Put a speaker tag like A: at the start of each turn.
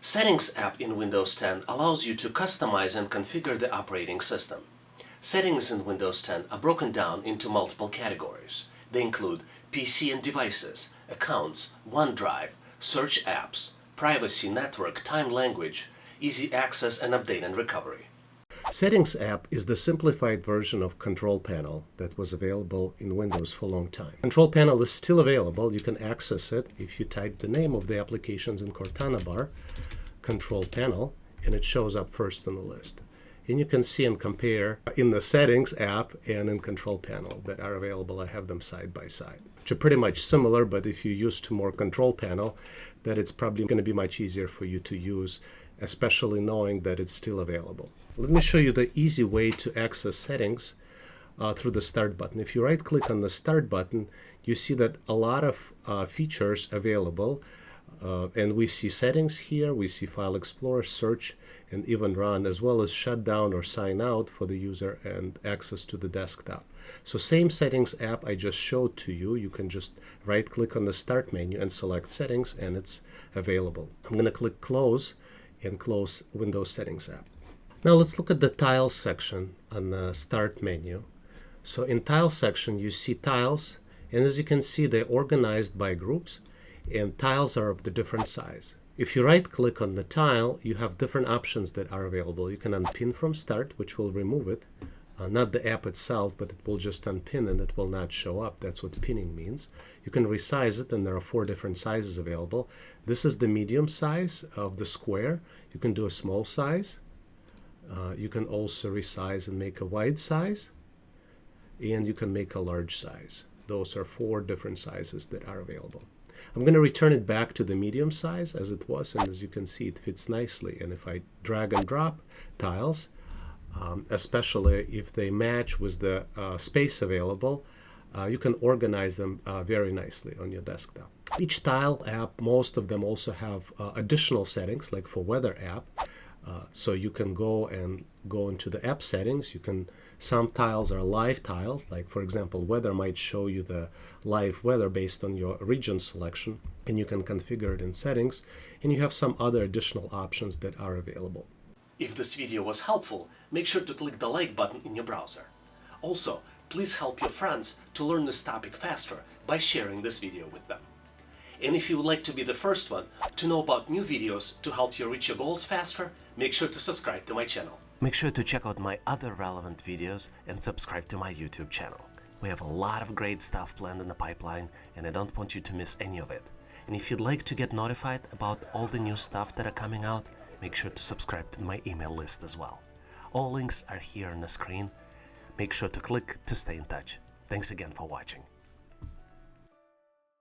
A: Settings app in Windows 10 allows you to customize and configure the operating system. Settings in Windows 10 are broken down into multiple categories. They include PC and devices, accounts, OneDrive, search apps, privacy, network, time, language, easy access, and update and recovery. Settings app is the simplified version of Control Panel that was available in Windows for a long time. Control Panel is still available. You can access it if you type the name of the applications in Cortana bar, Control Panel, and it shows up first on the list. And you can see and compare in the Settings app and in Control Panel that are available. I have them side by side, which are pretty much similar, but if you're used to more Control Panel, that it's probably going to be much easier for you to use, especially knowing that it's still available. Let me show you the easy way to access settings through the Start button. If you right-click on the Start button, you see that a lot of features available, and we see settings here, we see File Explorer, Search, and even Run, as well as shut down or sign out for the user and access to the desktop. So same Settings app I just showed to you. You can just right-click on the Start menu and select Settings, and it's available. I'm going to click Close and close Windows Settings app. Now let's look at the Tiles section on the Start menu. So in Tiles section, you see tiles, and as you can see, they're organized by groups, and tiles are of the different size. If you right-click on the tile, you have different options that are available. You can unpin from Start, which will remove it. Not the app itself, but it will just unpin and it will not show up. That's what pinning means. You can resize it, and there are 4 different sizes available. This is the medium size of the square. You can do a small size. You can also resize and make a wide size, and you can make a large size. Those are 4 different sizes that are available. I'm going to return it back to the medium size as it was, and as you can see, it fits nicely. And if I drag and drop tiles, especially if they match with the space available, you can organize them very nicely on your desktop. Each tile app, most of them also have additional settings, like for Weather app. So you can go into the app settings. Some tiles are live tiles, like for example, Weather might show you the live weather based on your region selection, and you can configure it in settings, and you have some other additional options that are available. If this video was helpful, make sure to click the like button in your browser. Also, please help your friends to learn this topic faster by sharing this video with them. And if you would like to be the first one to know about new videos to help you reach your goals faster, make sure to subscribe to my channel. Make sure to check out my other relevant videos and subscribe to my YouTube channel. We have a lot of great stuff planned in the pipeline, and I don't want you to miss any of it. And if you'd like to get notified about all the new stuff that are coming out, make sure to subscribe to my email list as well. All links are here on the screen. Make sure to click to stay in touch. Thanks again for watching.